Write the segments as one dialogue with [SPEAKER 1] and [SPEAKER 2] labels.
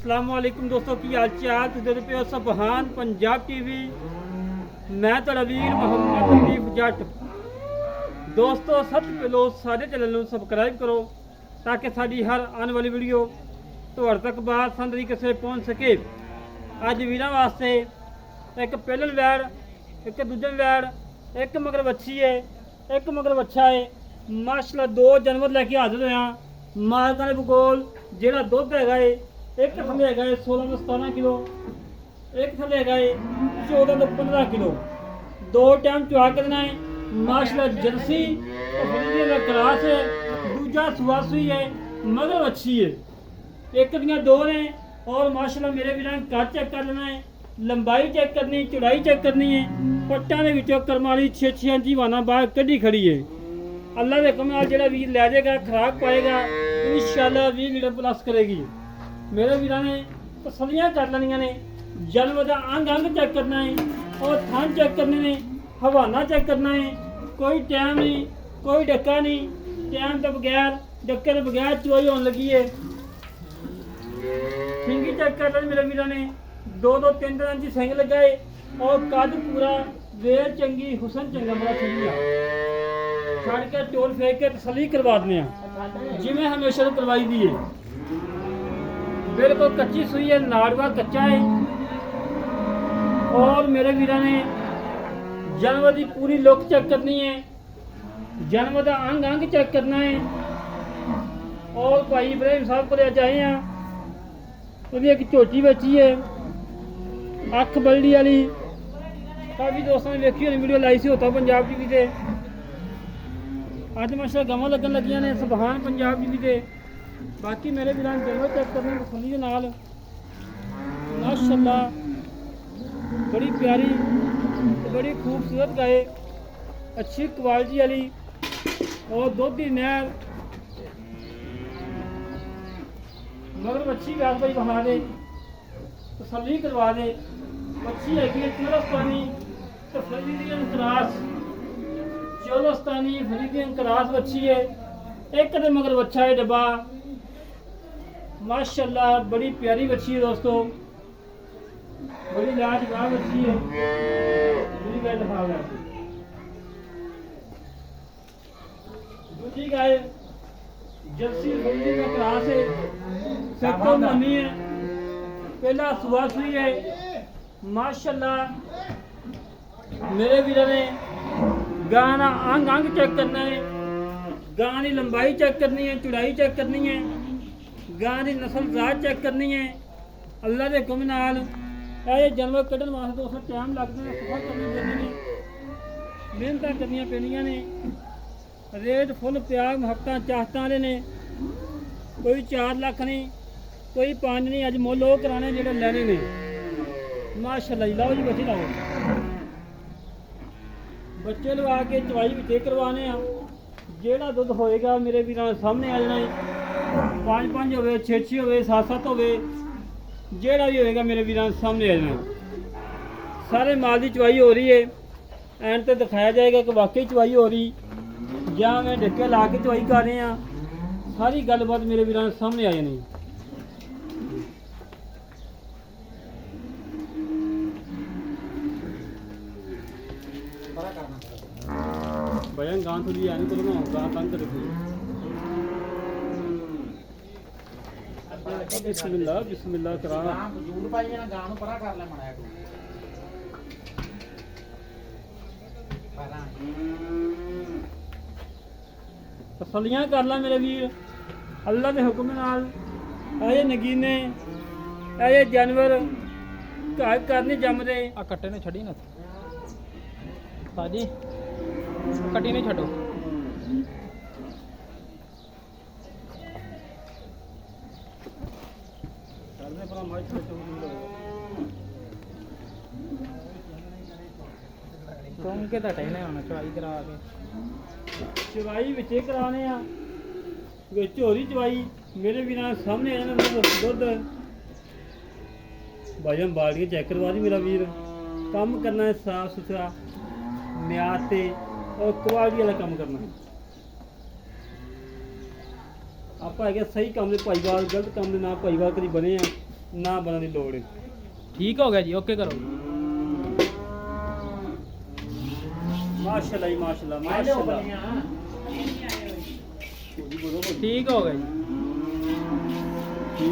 [SPEAKER 1] अस्सलामुअलैकुम दोस्तों की हाल चाल तुझे पे सबहान पंजाब टीवी मैं ਤੁਹਾਡਾ ਵੀਰ ਮੁਹੰਮਦ ਲਤੀਫ ਜੱਟ ਦੋਸਤੋ ਸਭ ਤੋਂ ਪਹਿਲਾਂ ਸਾਡੇ ਚੈਨਲ ਨੂੰ ਸਬਸਕ੍ਰਾਈਬ ਕਰੋ ਤਾਂ ਕਿ ਸਾਡੀ ਹਰ ਆਉਣ ਵਾਲੀ ਵੀਡੀਓ ਤੁਹਾਡੇ ਤੱਕ ਬਾਸਾਨੀ ਤਰੀਕੇ ਸੇ ਪਹੁੰਚ ਸਕੇ। ਅੱਜ ਵੀਰਾਂ ਵਾਸਤੇ ਇੱਕ ਪਹਿਲਣ ਵੈੜ ਇੱਕ ਦੂਜੇ ਵੈੜ ਇੱਕ ਮਗਰ ਵੱਛੀ ਹੈ ਇੱਕ ਮਗਰ ਵੱਛਾ ਹੈ। ਮਾਸ਼ਾਅੱਲਾ ਦੋ ਜਾਨਵਰ ਲੈ ਕੇ ਹਾਜ਼ਰ ਹੋਇਆ ਮਾਲਕਾਂ ਦੇ ਕੋਲ ਜਿਹੜਾ ਦੁੱਧ ਹੈਗਾ ਏ एक थले है 16 ਤੋਂ 17 किलो एक थले है 14 ਤੋਂ 15 किलो दो टाइम चुआ के देना है। माशाल्लाह जर्सी का क्रास है दूजा सुवासी है मगर अच्छी है एक दियाँ दो ने और माशाल्लाह मेरे भी कद चेक कर लेना है लंबाई चेक करनी चौड़ाई चेक करनी है पट्टा के विचों कर्म वाली 6-6 इंच वाना बाहर कड़ी खड़ी है। अल्लाह के हुक्म नाल जिहड़ा वीर लै जाएगा खुराक पाएगा इंशाअल्लाह 20 लीटर प्लस करेगी। मेरे वीर ने तसलियाँ कर लेनिया ने जानवर का अंग अंग चेक करना है और थन चेक करने ने हवाना चेक करना है कोई टाइम नहीं कोई डक्का नहीं टाइम तो बगैर डक्के के बगैर चुवाई होने लगी है। सिंगी चेक कर लेनी मेरे वीर ने 2-3 इंच सिंग लगाए और कद पूरा वेर चंगी हुसन चंगा बड़ा सिंगी छड़ के टोल फेंक के तसली करवा दें जिमें हमेशा करवाई दी है। बिल्कुल कच्ची सुई है नाड़वा कच्चा है और मेरे वीर ने जानवर की पूरी लुक चेक करनी है जानवर का अंग अंग चेक करना है। और भाई इब्राहिम साहब को अज आए हैं उसकी एक झोटी बची है अख बल्डी वाली काफ़ी दोस्तों ने देखी होनी वीडियो लाई सी होता पंजाब टीवी से अज माशा गवां लगन लगियां ने सुभान पंजाब टीवी से। बाकी मेरे वीर जानवर चेक करने तसली के नाल माशाअल्लाह बड़ी प्यारी बड़ी खूबसूरत गाय अच्छी क्वालिटी वाली और दुध की नहर मगर बच्ची व्यास भाई बहा दे तसली करवा दे बच्ची हैगी चौलस्तानी तो फरीदियन क्रास चौलस्तानी फरीदियन क्रास बच्ची है एक दे मगर बच्चा है डब्बा माशाअल्लाह बड़ी प्यारी बच्ची है दोस्तों बड़ी लाजवाब बच्ची है दूसरी गाय दिखा गया दूसरी गाय जर्सी फरीदी का क्रास है सबको मनी है पहला सुबह सुई है माशाअल्लाह मेरे वीर ने गां का अंग अंग चेक करना है गां की लंबाई चेक करनी है चौड़ाई चेक करनी है गां की नस्ल जात चेक करनी है। अल्लाह के हुक्म नाल ये जानवर कढ़न वास्ते दोस्तों टाइम लगता है सफा करनी पैंदी ने मेहनत करनी पैंदियां ने रेट फुल प्यार मुहब्बत चाहतां वाले ने कोई 4 लाख नहीं कोई 5 नहीं अज मुल वो कराने जेडे लैने ने माशाअल्लाह लाओ जी बच्चे लाओ बच्चे लगा के चवाई भी करवाने जेड़ा दुध होएगा मेरे वीरां सामने आ जाना है 5-5 हो 6-6 हो 7-7 हो जेड़ा भी होएगा मेरे वीरां सामने आ जाना। सारे माल की चवाई हो रही है एंड तो दिखाया जाएगा कि वाकई चवाई हो रही या मैं ढक्के ला के चवाई कर रहे हैं सारी गलबात मेरे वीरां सामने आ जानी। भजन गां थोड़ी आने को ना गां तंग रखी बिस्मिल्लाह बिस्मिल्लाह करा जूड़ पाई ना गां नु परा कर ले मनाया तू तसलियां कर ला मेरे वीर अल्लाह के हुक्म नाल आए नगीने आए जानवर घर करने जमदे आ कट्टे ने छड़ी ना साजी कटी नहीं छो के होना चवाई करा के चवाई बिचे कराने होरी चवाई मेरे भी सामने दुध भजन बाल्टियां चेक करवा दी मेरा वीर काम करना है साफ सुथरा म्याद ते और क्वालिटी वाला काम करना है। ਆਪਾਂ ਹੈਗੇ ਸਹੀ ਕੰਮ ਦੇ ਭਾਈਵਾਲ, ਗਲਤ ਕੰਮ ਦੇ ਨਾਲ ਭਾਈਵਾਲ ਕਦੀ ਬਣੇ ਆ। ਨਾ ਬਣਨ ਦੀ ਲੋੜ ਹੈ।
[SPEAKER 2] ਠੀਕ ਹੋ ਗਿਆ ਜੀ, ਓਕੇ ਕਰੋ।
[SPEAKER 1] ਮਾਸ਼ਾਅੱਲਾ ਜੀ, ਮਾਸ਼ਾਅੱਲਾ ਮਾਸ਼ਾਅੱਲਾ।
[SPEAKER 2] ਠੀਕ ਹੋ ਗਿਆ ਜੀ।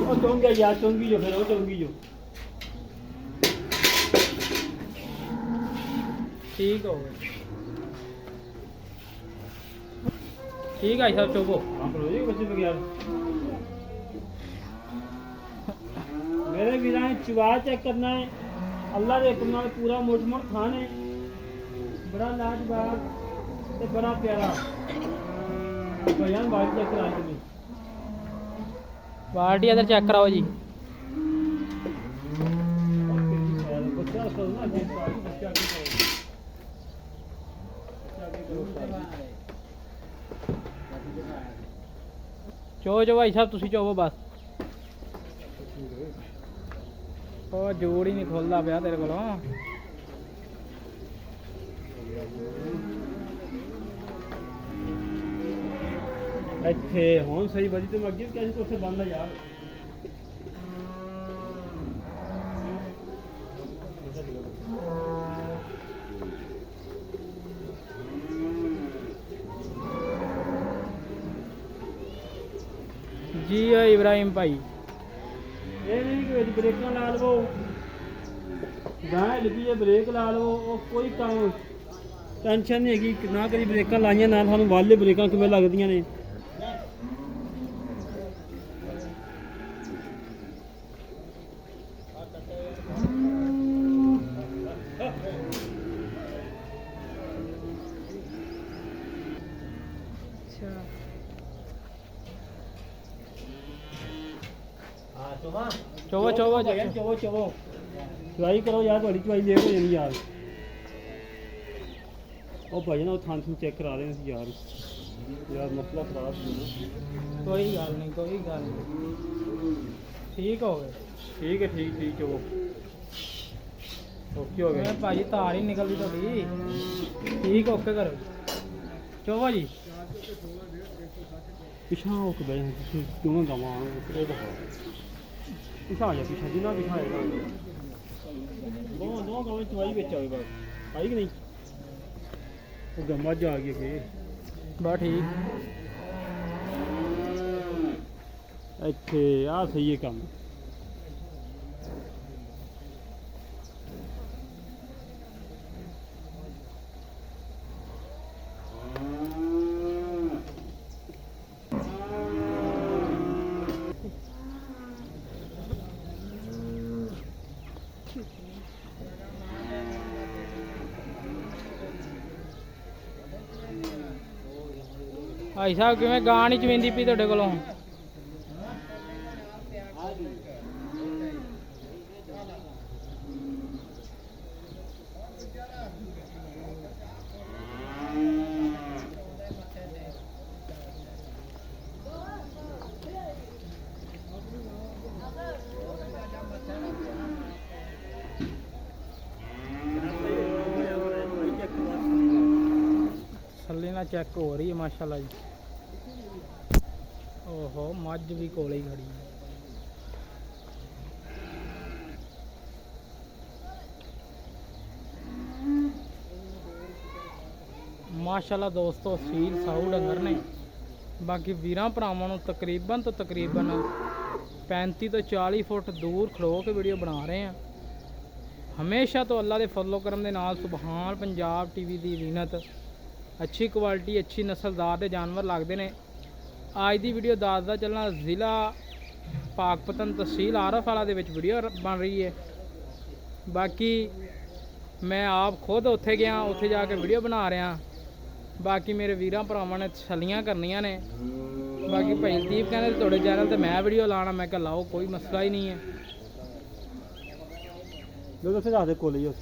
[SPEAKER 1] ਉਹ ਚੌਂਗਾ ਯਾਰ, ਚੌਂਗੀ ਜੋ ਫਿਰ ਉਹ ਚੌਂਗੀ ਜੋ।
[SPEAKER 2] ਠੀਕ ਹੋ ਗਿਆ। ਠੀਕ ਹੈ ਸਰ, ਚੋਬੋ
[SPEAKER 1] आप रोजे बच्चे बगैर मेरे वीरा ने चुवा चेक करना है। अल्लाह के हुक्म नाल पूरा मुठमुठ खाने, बड़ा लाजवाब ते बड़ा प्यारा भैया बाइक चेक करा के
[SPEAKER 2] पार्टी इधर चेक कराओ जी।
[SPEAKER 1] बच्चा करो ना, बच्चा के करो,
[SPEAKER 2] ਚੋ ਚੋ ਭਾਈ ਸਾਹਿਬ, ਤੁਸੀਂ ਚੋਵੋ ਬਸ। ਉਹ ਜੋੜ ਹੀ ਨਹੀਂ ਖੁੱਲਦਾ ਪਿਆ ਤੇਰੇ ਕੋਲੋਂ।
[SPEAKER 1] ਇੱਥੇ ਹੁਣ ਸਹੀ ਵਜੀ ਤੇ ਅੱਗੇ ਕਿਹਾ ਸੀ ਤੇ ਉੱਥੇ ਬੰਦ ਆ ਯਾਰ।
[SPEAKER 2] ਜੀ ਇਬਰਾਹਿਮ ਭਾਈ,
[SPEAKER 1] ਇਹ ਨਹੀਂ ਕਿ ਵਿੱਚ ਬ੍ਰੇਕਾਂ ਲਾ ਲਵੋ, ਗਾਂ ਲੱਗੀ ਹੈ ਬ੍ਰੇਕ ਲਾ ਲਵੋ, ਉਹ ਕੋਈ ਕੰਮ ਟੈਨਸ਼ਨ ਨਹੀਂ ਹੈਗੀ। ਨਾ ਕਦੀ ਬ੍ਰੇਕਾਂ ਲਾਈਆਂ ਨਾ ਸਾਨੂੰ ਵਾਲੇ ਬ੍ਰੇਕਾਂ ਕਿਵੇਂ ਲੱਗਦੀਆਂ ਨੇ।
[SPEAKER 2] ਚੋਵੋ ਚੋਵੋ
[SPEAKER 1] ਚਵੋ ਚਵੋ ਚਵਾਈ ਕਰੋ ਯਾਰ, ਤੁਹਾਡੀ ਚਵਾਈ ਲੇਟ ਹੋ ਜਾਣੀ ਯਾਰ। ਉਹ ਭਾਈ ਨਾ ਉਹ ਥਾਂ ਥੂ ਚੈੱਕ ਕਰਾ ਰਹੇ ਸੀ ਯਾਰ, ਯਾਰ ਮਸਲਾ ਖਰਾਬ ਸੀ ਨਾ।
[SPEAKER 2] ਕੋਈ ਗੱਲ ਨਹੀਂ, ਕੋਈ ਗੱਲ ਨਹੀਂ। ਠੀਕ ਹੋ ਗਏ।
[SPEAKER 1] ਠੀਕ ਹੈ, ਠੀਕ ਠੀਕ ਚਵੋ, ਓਕੇ ਹੋ
[SPEAKER 2] ਮੈਂ
[SPEAKER 1] ਗਿਆ।
[SPEAKER 2] ਭਾਜੀ ਤਾਰ ਹੀ ਨਿਕਲਦੀ ਤੁਹਾਡੀ। ਠੀਕ, ਓਕੇ ਕਰੋ ਚੋਵੋ ਜੀ।
[SPEAKER 1] ਪਿਛਾ ਹੋ ਕੇ ਬੈਠ ਤੁਸੀਂ ਕਿਉਂ ਗਾਵਾਂ ਉਤਰੇ ਦਾ ਪਿਛਾ ਆ ਜਾ, ਪਿਛਾ ਜਿੰਨਾ ਪਿਛਾ ਆਏਗਾ ਦੋ ਗਾਵਾਂ ਚਵਾਈ ਵਿੱਚ ਆਵੇ ਬਸ, ਆਈ ਕਿ ਨਹੀਂ। ਉਹ ਗੰਮਾ ਜਾ ਆ ਗਈ ਕਿ
[SPEAKER 2] ਬਸ ਠੀਕ।
[SPEAKER 1] ਇੱਥੇ ਆ ਸਹੀ ਹੈ ਕੰਮ।
[SPEAKER 2] ਭਾਈ ਸਾਹਿਬ ਕਿਵੇਂ ਗਾਂ ਨਹੀਂ ਚਵਿੰਦੀ ਪਈ ਤੁਹਾਡੇ ਕੋਲੋਂ? ਥੱਲੇ ਨਾਲ ਚੈੱਕ ਹੋ ਰਹੀ ਹੈ ਮਾਸ਼ਾਅੱਲਾ ਜੀ। ਓਹੋ ਮੱਝ ਵੀ ਕੋਲੇ ਹੀ ਖੜੀ ਹੈ। ਮਾਸ਼ਾਅੱਲਾ ਦੋਸਤੋ, ਸੀਲ ਸਾਊ ਡੰਗਰ ਨੇ। ਬਾਕੀ ਵੀਰਾਂ ਭਰਾਵਾਂ ਨੂੰ ਤਕਰੀਬਨ 35 ਤੋਂ 40 ਫੁੱਟ ਦੂਰ ਖਲੋ ਕੇ ਵੀਡੀਓ ਬਣਾ ਰਹੇ ਆ। ਹਮੇਸ਼ਾ ਤੋਂ ਅੱਲਾ ਦੇ ਫਜ਼ਲੋ ਕਰਮ ਦੇ ਨਾਲ ਸੁਭਾਨ ਪੰਜਾਬ ਟੀਵੀ ਦੀ ਰੀਨਤ, ਅੱਛੀ ਕੁਆਲਿਟੀ ਅੱਛੀ ਨਸਲਦਾਰ ਦੇ ਜਾਨਵਰ ਲੱਗਦੇ ਨੇ। ਅੱਜ ਦੀ ਵੀਡੀਓ ਦੱਸਦਾ ਚੱਲਣਾ ਜ਼ਿਲ੍ਹਾ ਪਾਕਪਤਨ ਤਹਿਸੀਲ ਆਰਫ ਵਾਲਾ ਦੇ ਵਿੱਚ ਵੀਡੀਓ ਬਣ ਰਹੀ ਹੈ। ਬਾਕੀ ਮੈਂ ਆਪ ਖੁਦ ਉੱਥੇ ਗਿਆ, ਉੱਥੇ ਜਾ ਕੇ ਵੀਡੀਓ ਬਣਾ ਰਿਹਾ। ਬਾਕੀ ਮੇਰੇ ਵੀਰਾਂ ਭਰਾਵਾਂ ਨੇ ਤਸੱਲੀਆਂ ਕਰਨੀਆਂ ਨੇ। ਬਾਕੀ ਭਾਈ ਦੀਪ ਕਹਿੰਦੇ ਤੁਹਾਡੇ ਚੈਨਲ ਤੇ ਮੈਂ ਵੀਡੀਓ ਲਾਣਾ, ਮੈਂ ਕਿਹਾ ਲਾਓ, ਕੋਈ ਮਸਲਾ ਹੀ ਨਹੀਂ ਹੈ।
[SPEAKER 1] ਲੋਕ ਉੱਥੇ ਰੱਖ ਦੇ ਕੋਲੇ ਹੀ,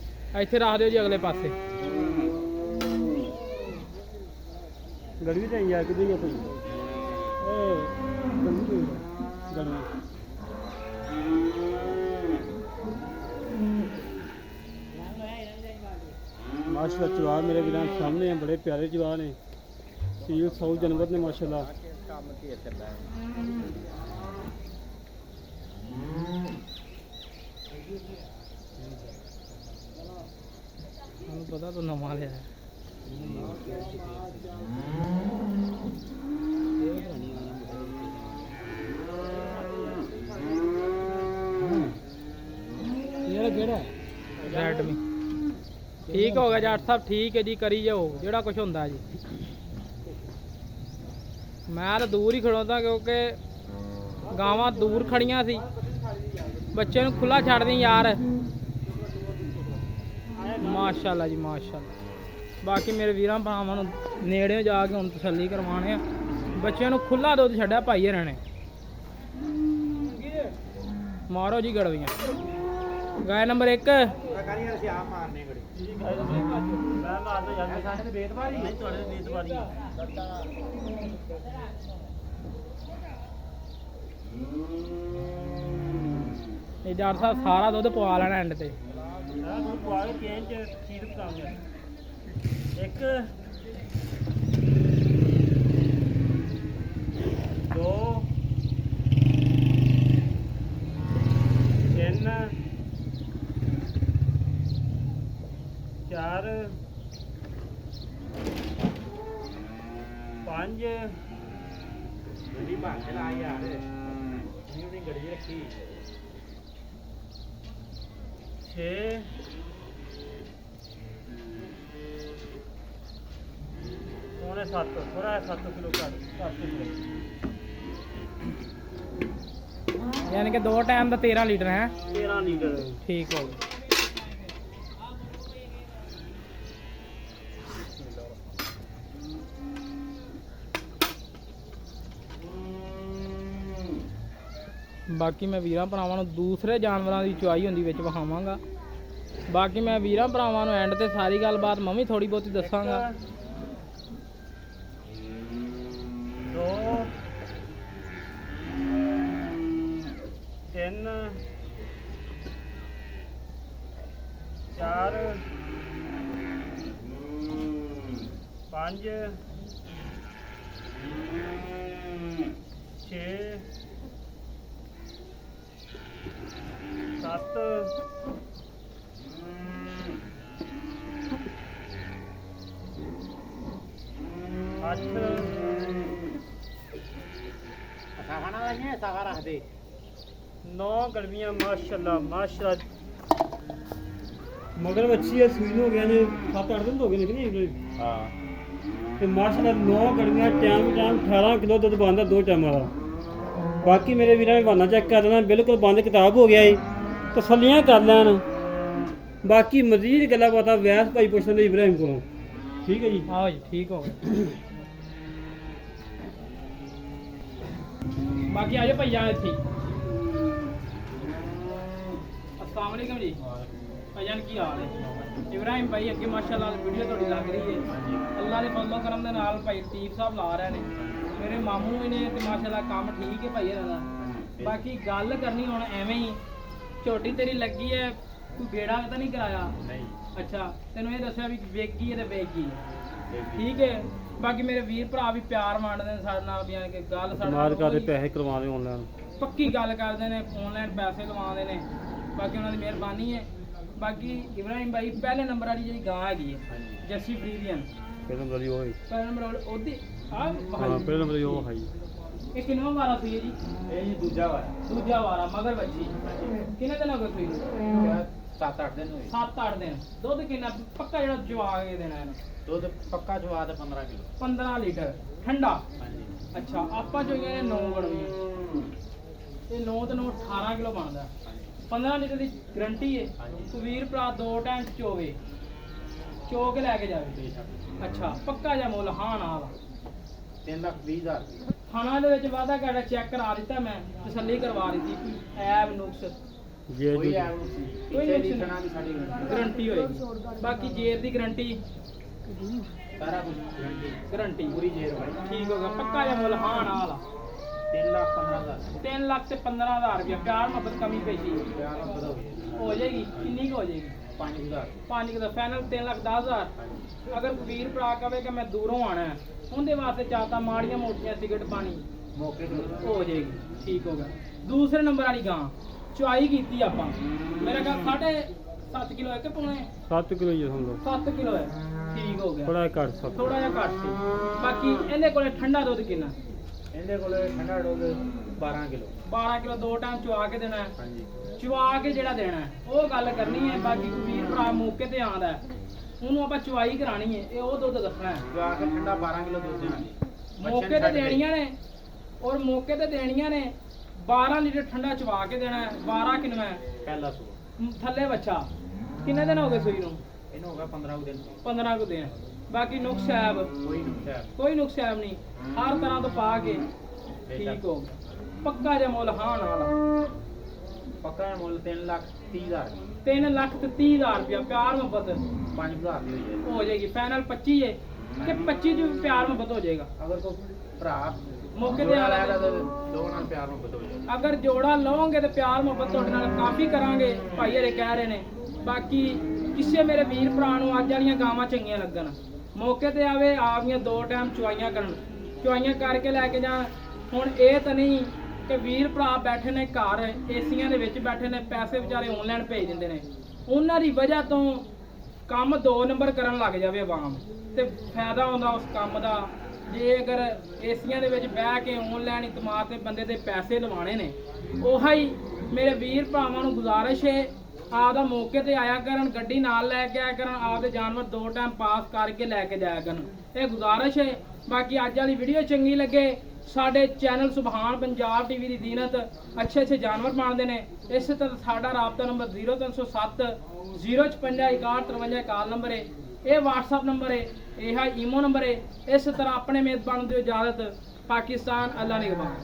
[SPEAKER 2] ਇੱਥੇ ਰੱਖ ਦਿਓ ਜੀ ਅਗਲੇ ਪਾਸੇ।
[SPEAKER 1] ਗੜਵੀ ਤੇ ਯਾਰ ਕਿੱਥੇ ਗਿਆ ਭਾਈ? माशाल्लाह चवा मेरे वीर सामने हैं, बड़े प्यारे चवा ने, सील 100 जानवर ने माशाल्लाह।
[SPEAKER 2] ਪਤਾ ਤੂੰ ਨਵਾਂ ਲਿਆ ਇਹ ਕਿਹੜਾ ਰੈਡਮੀ ਠੀਕ ਹੋ ਗਿਆ ਜੱਟ ਸਾਹਿਬ ਠੀਕ ਹੈ ਜੀ ਕਰੀ ਜਾਓ ਜਿਹੜਾ ਕੁਝ ਹੁੰਦਾ ਜੀ ਮੈਂ ਤਾਂ ਦੂਰ ਹੀ ਖੜੋਤਾ ਕਿਉਂਕਿ ਗਾਵਾਂ ਦੂਰ ਖੜੀਆਂ ਸੀ ਬੱਚੇ ਨੂੰ ਖੁੱਲਾ ਛੱਡ ਦੇ ਯਾਰ ਮਾਸ਼ਾਅੱਲਾ ਜੀ ਮਾਸ਼ਾਅੱਲਾ ਬਾਕੀ ਮੇਰੇ ਵੀਰਾਂ ਭਰਾਵਾਂ ਨੂੰ ਨੇੜੇ ਜਾ ਕੇ ਹੁਣ ਤਸੱਲੀ ਕਰਵਾਉਣੇ ਆ ਬੱਚਿਆਂ ਨੂੰ ਖੁੱਲਾ ਦੁੱਧ ਛੱਡਿਆ ਭਾਈ ਹਰਾਂ ਨੇ ਮਾਰੋ ਜੀ ਗੜਵੀਆਂ ਗਾਇ ਨੰਬਰ 1 ਇਹ ਡਾਕਟਰ ਸਾਹਿਬ ਸਾਰਾ ਦੁੱਧ ਪਵਾ ਲੈਣਾ ਐਂਡ ਤੇ
[SPEAKER 1] ਇੱਕ ਦੋ ਤਿੰਨ ਚਾਰ ਪੰਜ ਗੱਡੀ ਭਾਂਗੇ ਲਾ ਯਾਰ ਇਹਦੀ ਗੱਡੀ ਰੱਖੀ 6 ਪੌਣੇ 7 ਥੋੜਾ 7 ਕਿਲੋ ਘੱਟ ਕਿਲੋ
[SPEAKER 2] ਯਾਨੀ ਕਿ 2 ਟਾਈਮ ਦਾ 13 ਲੀਟਰ ਹੈ
[SPEAKER 1] 13 ਲੀਟਰ
[SPEAKER 2] ਠੀਕ ਹੋ ਗਿਆ ਬਾਕੀ ਮੈਂ ਵੀਰਾਂ ਭਰਾਵਾਂ ਨੂੰ ਦੂਸਰੇ ਜਾਨਵਰਾਂ ਦੀ ਚੁਆਈ ਹੁੰਦੀ ਵਿੱਚ ਵਿਖਾਵਾਂਗਾ ਬਾਕੀ ਮੈਂ ਵੀਰਾਂ ਭਰਾਵਾਂ ਨੂੰ ਐਂਡ ਤੇ ਸਾਰੀ ਗੱਲਬਾਤ ਮੈਂ ਵੀ ਥੋੜੀ ਬਹੁਤੀ ਦੱਸਾਂਗਾ
[SPEAKER 1] 2 3 4 5 6 7 8
[SPEAKER 2] ਖਾਣਾ ਲਾਈਏ ਸਾਗਾ ਰੱਖ ਦੇ
[SPEAKER 1] 9 ਗੜਵੀਆਂ ਮਾਸ਼ਾਅੱਲਾ ਮਾਸ਼ਾਅੱਲਾ ਮਗਰ ਬੱਚੀ ਹੈ ਸੂਈ ਹੋ ਗਿਆ ਨੇ 7-8 ਦਿਨ ਹੋ ਗਏ ਨੇ ਕਿ ਨਹੀਂ ਹਾਂ ਤੇ ਮਾਸ਼ਾਅੱਲਾ 9 ਗੜਵੀਆਂ ਟਾਈਮ 18 ਕਿਲੋ ਦੁੱਧ ਬੰਦਾ 2 ਟਾਈਮਾਂ ਦਾ ਬਾਕੀ ਮੇਰੇ ਵੀਰਾਂ ਨੇ ਬਹਾਨਾ ਚੈੱਕ ਕਰ ਲੈਣਾ ਬਿਲਕੁਲ ਬੰਦ ਕਿਤਾਬ ਹੋ ਗਿਆ ਏ ਤਸੱਲੀਆਂ ਕਰ ਲੈਣ ਬਾਕੀ ਮਜ਼ੀਦ ਗੱਲਾਂ ਬਾਤਾਂ ਵੈਸ ਭਾਈ ਪੁੱਛਣ ਦੇ ਇਬਰਾਹਿਮ ਕੋਲੋਂ ਠੀਕ ਹੈ ਜੀ
[SPEAKER 2] ਆਓ ਜੀ ਠੀਕ ਹੋ ਗਿਆ ਬਾਕੀ ਆਜੋ ਭਈਆ ਇੱਥੇ अस्सलाम वालेकुम जी भाईजान की हाल है इब्राहिम भाई अगे माशाअल्लाह वीडियो थोड़ी लग रही है अल्लाह के फजलो करम दे नाल भाई लतीफ साहब ला रहे ने मेरे मामू भी ने ते माशाअल्लाह काम ठीक है भाई दा बाकी गल करनी हुण एवें ही छोटी तेरी लगी है कोई बेड़ा तो नहीं कराया नहीं अच्छा तेनों ये दस्या भी वेगी है ते वेगी ठीक है बाकी मेरे वीर भरा भी प्यार मारदे ने साडे नाल भी कि गल साडे
[SPEAKER 1] मार करदे पैसे करवाने ऑनलाइन
[SPEAKER 2] पक्की गल करदे ने ऑनलाइन पैसे लवांदे ने बाकी उन्होंने मेहरबानी है बाकी इब्राहिम भाई पहले नंबर वाली जी गां हैगी है जर्सी फ्रीजियन
[SPEAKER 1] पहले नंबर वाली होई
[SPEAKER 2] पहले नंबर ओदी हां
[SPEAKER 1] पहले नंबर यो हाई
[SPEAKER 2] ये कितना वारा थी जी ये दूजा वारा मगर बच्ची कितने दिन हो गए थी
[SPEAKER 3] 7-8 दिन हुए
[SPEAKER 2] 7-8 दिन दूध कितना पक्का जेड़ा जवा के देना है
[SPEAKER 3] दूध पक्का जवा दे 15 किलो
[SPEAKER 2] 15 लीटर ठंडा
[SPEAKER 3] हाँ जी
[SPEAKER 2] अच्छा आपा जो ये 9 गड़वियां ये 9 ਤੇ 9 18 किलो बनदा 15 लीटर की गारंटी है तो वीर भरा 2 टाइम चोवे चो के लैके जावे अच्छा पक्का जा मुल हाँ ना वा
[SPEAKER 3] 3,20,000
[SPEAKER 2] खाना ਦੇ ਵਿੱਚ ਵਾਦਾ ਕਰਦਾ ਚੈੱਕ ਕਰਾ ਦਿੱਤਾ ਮੈਂ ਤਸੱਲੀ ਕਰਵਾ ਦਿੱਤੀ ਕੋਈ ਐਬ ਨੁਕਸ
[SPEAKER 1] ਜੇ
[SPEAKER 3] कोई है
[SPEAKER 2] कोई
[SPEAKER 3] कोई
[SPEAKER 2] option
[SPEAKER 3] लिखना भी साडी
[SPEAKER 2] ਗਾਰੰਟੀ ਹੋਏਗੀ ਬਾਕੀ ਜੇਰ ਦੀ ਗਾਰੰਟੀ
[SPEAKER 3] सारा कुछ गारंटी
[SPEAKER 2] ਗਾਰੰਟੀ
[SPEAKER 3] पूरी जेर भाई
[SPEAKER 2] ਠੀਕ ਹੋਗਾ ਪੱਕਾ ਜਾ ਮੁਲ ਹਾਂ ਨਾ ਵਾਲਾ
[SPEAKER 3] 3,15,000
[SPEAKER 2] 3 ਲੱਖ ਤੇ 15000 ਰੁਪਇਆ ਪਿਆਰ ਮੁਹੱਬਤ ਕਮੀ ਪੇਸ਼ੀ
[SPEAKER 3] प्यार अब बताओ
[SPEAKER 2] ਹੋ ਜਾਏਗੀ ਕਿੰਨੀ ਕੁ ਹੋ ਜਾਏਗੀ
[SPEAKER 3] 5,000
[SPEAKER 2] 5 ਦਾ ਫਾਈਨਲ 3,10,000 ਅਗਰ ਵੀਰ ਭਰਾ ਕਵੇ ਕਿ ਮੈਂ ਦੂਰੋਂ ਆਣਾ ਹੈ ਉਹਦੇ ਵਾਸਤੇ ਚਾਹਤਾ ਮਾੜੀਆਂ ਮੋਟੀਆਂ ਸਿਗਰਟ ਪਾਣੀ
[SPEAKER 3] मौके पे
[SPEAKER 2] ਹੋ ਜਾਏਗੀ ਠੀਕ ਹੋ ਗਿਆ ਦੂਸਰੇ ਨੰਬਰ ਵਾਲੀ ਗਾਂ ਚੁਆਈ ਕੀਤੀ ਆਪਾਂ ਮੇਰਾ ਕਾ 7 ਕਿਲੋ ਹੈ ਕਿ ਪੌਣੇ
[SPEAKER 1] 7 ਕਿਲੋ ਹੀ ਸਮਝ
[SPEAKER 2] 7 ਕਿਲੋ ਹੈ, ਠੀਕ ਹੋ ਗਿਆ।
[SPEAKER 1] ਥੋੜਾ ਘੱਟ ਸਭ
[SPEAKER 2] ਥੋੜਾ ਜਿਹਾ ਘੱਟ ਸੀ। ਬਾਕੀ ਇਹਦੇ ਕੋਲੇ ਠੰਡਾ ਦੁੱਧ ਕਿੰਨਾ?
[SPEAKER 3] ਇਹਦੇ ਕੋਲ ਠੰਡਾ ਦੁੱਧ 12 ਕਿਲੋ
[SPEAKER 2] 12 ਕਿਲੋ 2 ਟਾਈਮ ਚਵਾ ਕੇ ਦੇਣਾ ਹੈ।
[SPEAKER 3] ਹਾਂਜੀ
[SPEAKER 2] ਚਵਾ ਕੇ ਜਿਹੜਾ ਦੇਣਾ ਹੈ ਉਹ ਗੱਲ ਕਰਨੀ ਹੈ। ਬਾਕੀ ਕੋਈ ਵੀਰ ਭਰਾ ਮੌਕੇ ਤੇ ਆਉਂਦਾ ਹੈ, ਉਹਨੂੰ ਆਪਾਂ ਚਵਾਈ ਕਰਾਣੀ ਹੈ, ਇਹ ਉਹ ਦੁੱਧ ਦੱਸਣਾ ਹੈ।
[SPEAKER 3] ਜੋ ਆ ਕੇ ਠੰਡਾ 12 ਕਿਲੋ ਦੁੱਧ ਦੇਣਾਗੇ
[SPEAKER 2] ਮੌਕੇ ਤੇ ਦੇਣੀਆਂ ਨੇ, ਔਰ ਮੌਕੇ ਤੇ ਦੇਣੀਆਂ ਨੇ 12 ਲੀਟਰ ਠੰਡਾ ਚਵਾ ਕੇ ਦੇਣਾ ਹੈ। 12 ਕਿੰਨਾ ਹੈ?
[SPEAKER 3] ਪਹਿਲਾ ਸੂਆ
[SPEAKER 2] ਥੱਲੇ ਬੱਚਾ ਕਿੰਨੇ ਦਿਨ ਹੋ ਗਏ ਸੂਈ ਨੂੰ?
[SPEAKER 3] ਇਹਨੂੰ ਹੋਗਾ 15 ਦਿਨ
[SPEAKER 2] 15 ਕੁ ਦਿਨ। ਬਾਕੀ ਨੁਕਸ ਐਬ
[SPEAKER 3] ਕੋਈ ਨੁਕਸਾ
[SPEAKER 2] ਕੋਈ ਨੁਕਸ ਐਬ ਨਹੀਂ, ਹਰ ਤਰ੍ਹਾਂ ਤੋਂ ਪਾ ਕੇ ਠੀਕ ਹੋ ਗਿਆ। ਪੱਕਾ ਜਿਹਾ ਮੁੱਲ ਹਾਂ ਨਾਲ
[SPEAKER 3] ਪੱਕਾ ਮੁੱਲ 3,30,000
[SPEAKER 2] 3,30,000 ਰੁਪਇਆ ਪਿਆਰ ਮੁਹੱਬਤ
[SPEAKER 3] 5,000 ਦੀ ਹੋਈ ਹੈ।
[SPEAKER 2] ਹੋ ਜਾਏਗੀ। ਫਾਈਨਲ 25 ਹੈ ਕਿ 25 ਚ ਵੀ ਪਿਆਰ ਮੁਹੱਬਤ ਹੋ ਜਾਏਗਾ।
[SPEAKER 3] ਅਗਰ ਕੋਈ ਭਰਾ
[SPEAKER 2] ਮੌਕੇ ਤੇ
[SPEAKER 3] ਜੋੜਾ
[SPEAKER 2] ਆ
[SPEAKER 3] ਲੈਗਾ ਤਾਂ ਦੋ ਨਾਲ ਪਿਆਰ ਨੂੰ ਬਦਲ ਜਾਏਗਾ।
[SPEAKER 2] ਅਗਰ ਜੋੜਾ ਲਓਗੇ ਤੇ ਪਿਆਰ ਮੁਹੱਬਤ ਤੁਹਾਡੇ ਨਾਲ ਕਾਫੀ ਕਰਾਂਗੇ, ਭਾਈ ਹਰੇ ਕਹਿ ਰਹੇ ਨੇ। ਬਾਕੀ ਕਿਸੇ ਮੇਰੇ ਵੀਰ ਭਰਾ ਨੂੰ ਅੱਜ ਵਾਲੀਆਂ ਗਾਵਾਂ ਚੰਗੀਆਂ ਲੱਗਣ, ਮੌਕੇ ਤੇ ਆਵੇ, ਆਪਦੀਆਂ 2 ਟਾਈਮ ਚੁਆਈਆਂ ਕਰਨ, ਚੁਆਈਆਂ ਕਰਕੇ ਲੈ ਕੇ ਜਾਣ। ਹੁਣ ਇਹ ਤਾਂ ਨਹੀਂ ਕਿ ਵੀਰ ਭਰਾ ਬੈਠੇ ਨੇ ਘਰ ਏਸੀਆਂ ਦੇ ਵਿੱਚ ਬੈਠੇ ਨੇ, ਪੈਸੇ ਵਿਚਾਰੇ ਆਨਲਾਈਨ ਭੇਜ ਦਿੰਦੇ ਨੇ, ਉਹਨਾਂ ਦੀ ਵਜ੍ਹਾ ਤੋਂ ਕੰਮ 2 ਨੰਬਰ ਕਰਨ ਲੱਗ ਜਾਵੇ ਆਵਾਮ, ਤੇ ਫਾਇਦਾ ਹੁੰਦਾ ਉਸ ਕੰਮ ਦਾ। ਜੇ ਅਗਰ ਏਸੀਆਂ ਦੇ ਵਿੱਚ ਬਹਿ ਕੇ ਆਨਲਾਈਨ ਇਤਮਾਦ ਤੇ ਬੰਦੇ ਦੇ ਪੈਸੇ ਲਵਾਣੇ ਨੇ, ਉਹੀ ਮੇਰੇ ਵੀਰ ਭਰਾਵਾਂ ਨੂੰ ਗੁਜ਼ਾਰਿਸ਼ ਹੈ, ਆਪਦਾ ਮੌਕੇ ਤੇ ਆਇਆ ਕਰਨ, ਗੱਡੀ ਨਾਲ ਲੈ ਕੇ ਆਇਆ ਕਰਨ, ਆਪਦੇ ਜਾਨਵਰ 2 ਟਾਈਮ ਪਾਸ ਕਰਕੇ ਲੈ ਕੇ ਜਾਇਆ ਕਰਨ, ਇਹ ਗੁਜ਼ਾਰਿਸ਼ ਹੈ। ਬਾਕੀ ਅੱਜ ਵਾਲੀ ਵੀਡੀਓ ਚੰਗੀ ਲੱਗੇ, ਸਾਡੇ ਚੈਨਲ ਸੁਭਾਨ ਪੰਜਾਬ ਟੀਵੀ ਦੀ ਦੀਨਤ ਅੱਛੇ ਜਾਨਵਰ ਪਾਉਂਦੇ ਨੇ। ਇਸੇ ਤਰ੍ਹਾਂ ਸਾਡਾ ਰਾਬਤਾ ਨੰਬਰ 0307 056 6153 ਕਾਲ ਨੰਬਰ ਹੈ, ਇਹ WhatsApp ਨੰਬਰ ਹੈ, ਇਹ ਹੈ ਈਮੋ ਨੰਬਰ ਹੈ। ਇਸ ਤਰ੍ਹਾਂ ਆਪਣੇ ਮੇਜ਼ਬਾਨ ਦਿਓ ਇਜਾਜ਼ਤ। ਪਾਕਿਸਤਾਨ ਅੱਲਾ ਨਿਗਹਬਾਨ।